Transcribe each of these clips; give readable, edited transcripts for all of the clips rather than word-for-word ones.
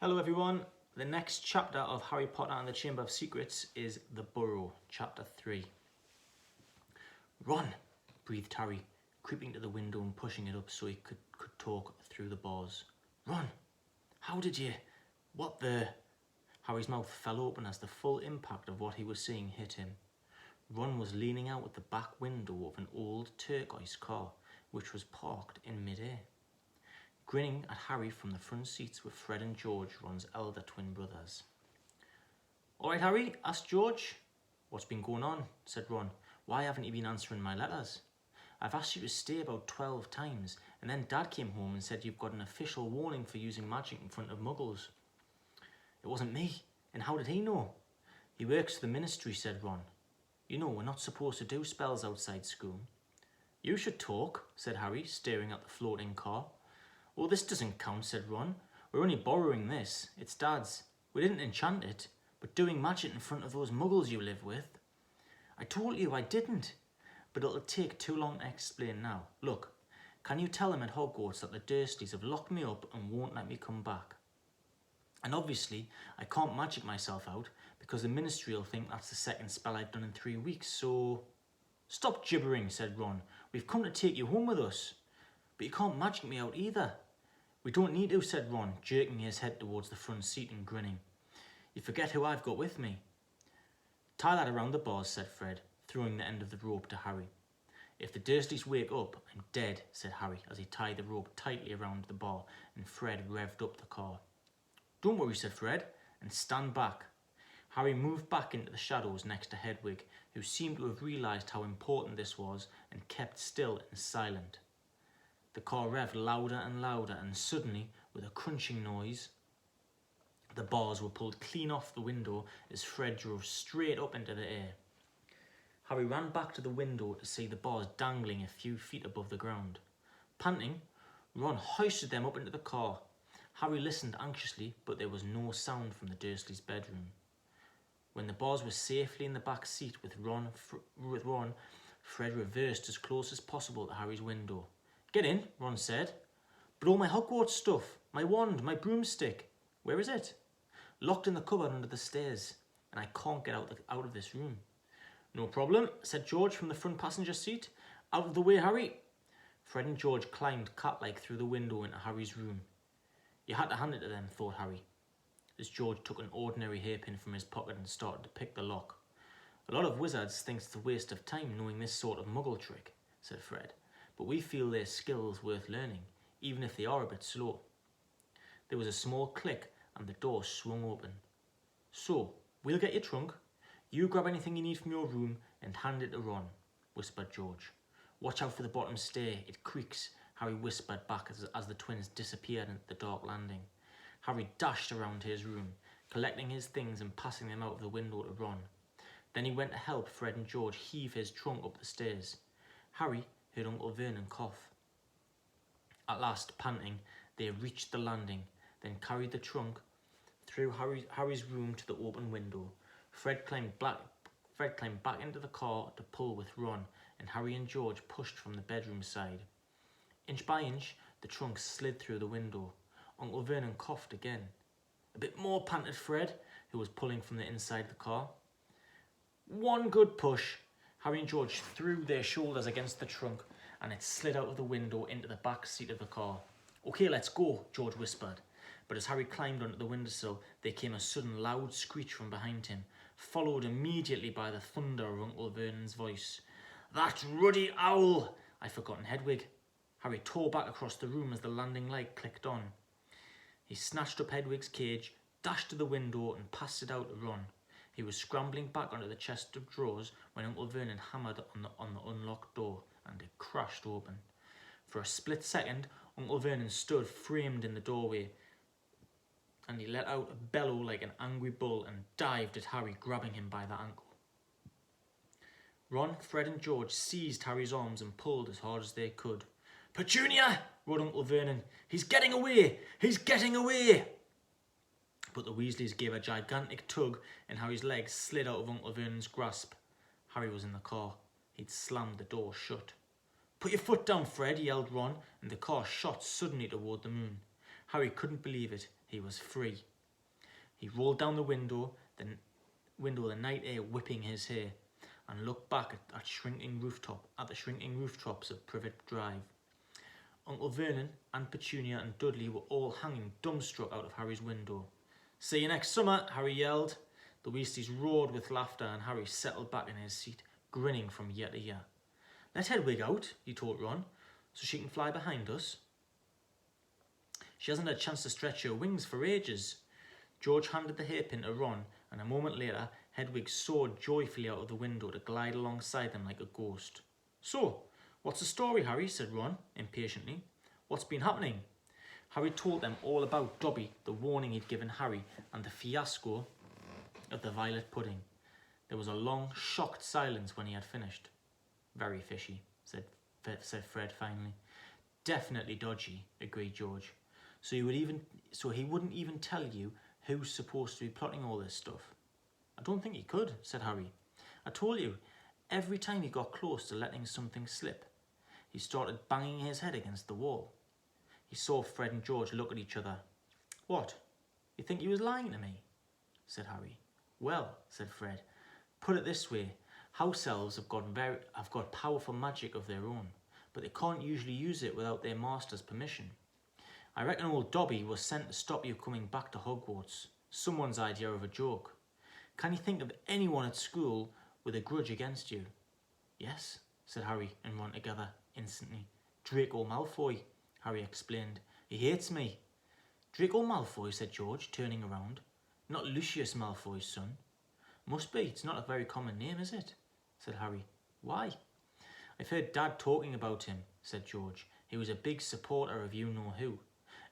Hello everyone, the next chapter of Harry Potter and the Chamber of Secrets is The Burrow, chapter 3. Run, breathed Harry, creeping to the window and pushing it up so he could talk through the bars. Run! How did you... What the... Harry's mouth fell open as the full impact of what he was seeing hit him. Ron was leaning out at the back window of an old turquoise car, which was parked in mid-air. Grinning at Harry from the front seats were Fred and George, Ron's elder twin brothers. "All right, Harry?" asked George. "What's been going on?" said Ron. "Why haven't you been answering my letters? I've asked you to stay about 12 times, and then Dad came home and said you've got an official warning for using magic in front of muggles." "It wasn't me, and how did he know?" "He works for the ministry," said Ron. "You know, we're not supposed to do spells outside school." "You should talk," said Harry, staring at the floating car. "Oh, this doesn't count," said Ron. "We're only borrowing this. It's Dad's. We didn't enchant it, but doing magic in front of those muggles you live with." "I told you I didn't, but it'll take too long to explain now. Look, can you tell them at Hogwarts that the Dursleys have locked me up and won't let me come back? And obviously, I can't magic myself out because the ministry will think that's the second spell I've done in 3 weeks, so..." "Stop gibbering," said Ron. "We've come to take you home with us." "But you can't magic me out either." "We don't need to," said Ron, jerking his head towards the front seat and grinning. "You forget who I've got with me." "Tie that around the bars," said Fred, throwing the end of the rope to Harry. "If the Dursleys wake up, I'm dead," said Harry as he tied the rope tightly around the bar and Fred revved up the car. "Don't worry," said Fred, "and stand back." Harry moved back into the shadows next to Hedwig, who seemed to have realised how important this was and kept still and silent. The car revved louder and louder, and suddenly, with a crunching noise, the bars were pulled clean off the window as Fred drove straight up into the air. Harry ran back to the window to see the bars dangling a few feet above the ground. Panting, Ron hoisted them up into the car. Harry listened anxiously, but there was no sound from the Dursleys' bedroom. When the bars were safely in the back seat with Ron, Fred reversed as close as possible to Harry's window. "Get in," Ron said. "But all my Hogwarts stuff, my wand, my broomstick, where is it?" "Locked in the cupboard under the stairs, and I can't get out of this room." "No problem," said George from the front passenger seat. "Out of the way, Harry." Fred and George climbed cat-like through the window into Harry's room. You had to hand it to them, thought Harry, as George took an ordinary hairpin from his pocket and started to pick the lock. "A lot of wizards think it's a waste of time knowing this sort of muggle trick," said Fred, "but we feel their skills worth learning, even if they are a bit slow." There was a small click and the door swung open. "So, we'll get your trunk. You grab anything you need from your room and hand it to Ron," whispered George. "Watch out for the bottom stair, it creaks," Harry whispered back as the twins disappeared into the dark landing. Harry dashed around his room, collecting his things and passing them out of the window to Ron. Then he went to help Fred and George heave his trunk up the stairs. Harry heard Uncle Vernon cough. At last, panting, they reached the landing, then carried the trunk through Harry's room to the open window. Fred climbed back into the car to pull with Ron, and Harry and George pushed from the bedroom side. Inch by inch, the trunk slid through the window. Uncle Vernon coughed again. "A bit more," panted Fred, who was pulling from the inside of the car. One good push. Harry and George threw their shoulders against the trunk, and it slid out of the window into the back seat of the car. "Okay, let's go," George whispered. But as Harry climbed onto the windowsill, there came a sudden loud screech from behind him, followed immediately by the thunder of Uncle Vernon's voice. "That ruddy owl! I've forgotten Hedwig." Harry tore back across the room as the landing light clicked on. He snatched up Hedwig's cage, dashed to the window and passed it out to Ron. He was scrambling back onto the chest of drawers when Uncle Vernon hammered on the unlocked door, and it crashed open. For a split second, Uncle Vernon stood framed in the doorway, and he let out a bellow like an angry bull and dived at Harry, grabbing him by the ankle. Ron, Fred and George seized Harry's arms and pulled as hard as they could. "Petunia!" roared Uncle Vernon. "He's getting away! He's getting away!" But the Weasleys gave a gigantic tug and Harry's legs slid out of Uncle Vernon's grasp. Harry was in the car. He'd slammed the door shut. "Put your foot down, Fred," yelled Ron, and the car shot suddenly toward the moon. Harry couldn't believe it. He was free. He rolled down the window, the night air whipping his hair, and looked back at the shrinking rooftops of Privet Drive. Uncle Vernon, Aunt Petunia and Dudley were all hanging dumbstruck out of Harry's window. "See you next summer," Harry yelled. The Weasleys roared with laughter and Harry settled back in his seat, grinning from year to year. "Let Hedwig out," he told Ron, "so she can fly behind us. She hasn't had a chance to stretch her wings for ages." George handed the hairpin to Ron, and a moment later Hedwig soared joyfully out of the window to glide alongside them like a ghost. "So, what's the story, Harry?" said Ron, impatiently. "What's been happening?" Harry told them all about Dobby, the warning he'd given Harry, and the fiasco of the violet pudding. There was a long, shocked silence when he had finished. "Very fishy," said Fred finally. "Definitely dodgy," agreed George. "So he wouldn't even tell you who's supposed to be plotting all this stuff?" "I don't think he could," said Harry. "I told you, every time he got close to letting something slip, he started banging his head against the wall." He saw Fred and George look at each other. "What? You think he was lying to me?" said Harry. "Well," said Fred, "put it this way. House elves have got powerful magic of their own, but they can't usually use it without their master's permission. I reckon old Dobby was sent to stop you coming back to Hogwarts. Someone's idea of a joke. Can you think of anyone at school with a grudge against you?" "Yes," said Harry and Ron together instantly. "Draco Malfoy," Harry explained. "He hates me." "Draco Malfoy," said George, turning around. "Not Lucius Malfoy's son?" "Must be. It's not a very common name, is it?" said Harry. "Why?" "I've heard Dad talking about him," said George. "He was a big supporter of you-know-who.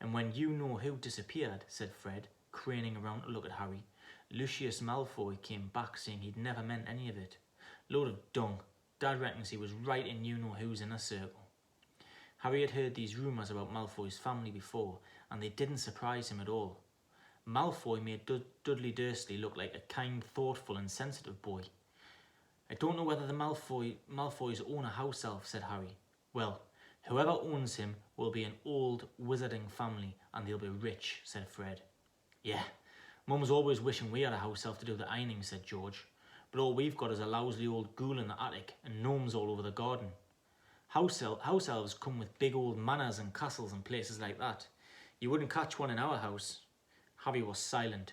And when you-know-who disappeared," said Fred, craning around to look at Harry, "Lucius Malfoy came back saying he'd never meant any of it. Load of dung. Dad reckons he was right in you-know-who's inner circle." Harry had heard these rumours about Malfoy's family before, and they didn't surprise him at all. Malfoy made Dudley Dursley look like a kind, thoughtful and sensitive boy. "I don't know whether the Malfoys own a house elf," said Harry. "Well, whoever owns him will be an old wizarding family and they'll be rich," said Fred. "Yeah, Mum's always wishing we had a house elf to do the ironing," said George. "But all we've got is a lousy old ghoul in the attic and gnomes all over the garden. House elves come with big old manors and castles and places like that. You wouldn't catch one in our house." Harry was silent.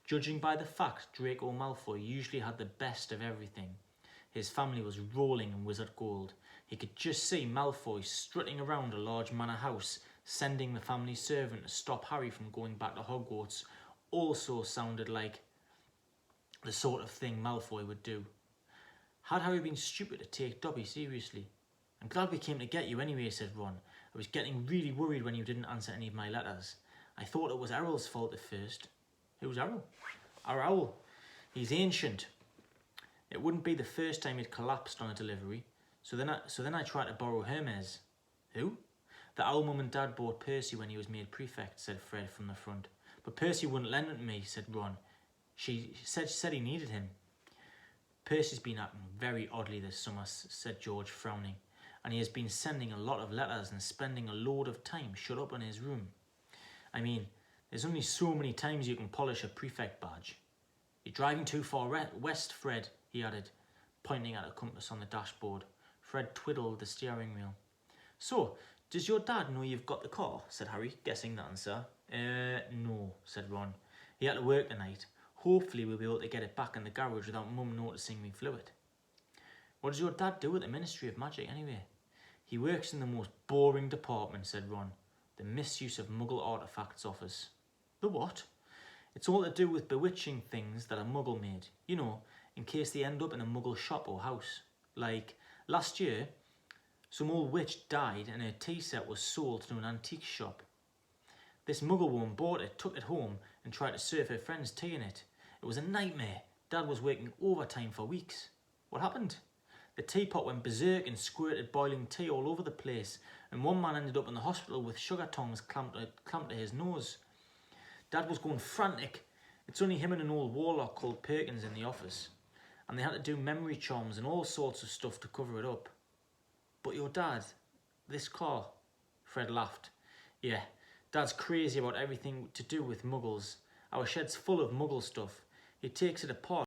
Judging by the fact Draco Malfoy usually had the best of everything, his family was rolling in wizard gold. He could just see Malfoy strutting around a large manor house, sending the family servant to stop Harry from going back to Hogwarts. Also sounded like the sort of thing Malfoy would do. Had Harry been stupid to take Dobby seriously? "I'm glad we came to get you anyway," said Ron. "I was getting really worried when you didn't answer any of my letters. I thought it was Errol's fault at first." "Who's Errol?" "Our owl. He's ancient. It wouldn't be the first time he'd collapsed on a delivery, so then I tried to borrow Hermes." "Who?" "The owl Mum and Dad bought Percy when he was made prefect," said Fred from the front. "But Percy wouldn't lend it to me," said Ron. She said he needed him." "Percy's been acting very oddly this summer," said George, frowning. "And he has been sending a lot of letters and spending a load of time shut up in his room. I mean, there's only so many times you can polish a prefect badge. You're driving too far west, Fred," he added, pointing at a compass on the dashboard. Fred twiddled the steering wheel. "So, does your dad know you've got the car?" said Harry, guessing the answer. No," said Ron. "He had to work tonight. Hopefully we'll be able to get it back in the garage without Mum noticing we flew it." "What does your dad do at the Ministry of Magic anyway?" "He works in the most boring department," said Ron. "The Misuse of Muggle Artifacts Office." "The what?" "It's all to do with bewitching things that are Muggle made. You know, in case they end up in a Muggle shop or house. Like, last year, some old witch died and her tea set was sold to an antique shop. This Muggle woman bought it, took it home and tried to serve her friends tea in it. It was a nightmare. Dad was working overtime for weeks." "What happened?" "The teapot went berserk and squirted boiling tea all over the place, and one man ended up in the hospital with sugar tongs clamped to his nose. Dad was going frantic. It's only him and an old warlock called Perkins in the office, and they had to do memory charms and all sorts of stuff to cover it up." "But your dad, this car?" Fred laughed. "Yeah, Dad's crazy about everything to do with Muggles. Our shed's full of muggle stuff. He takes it apart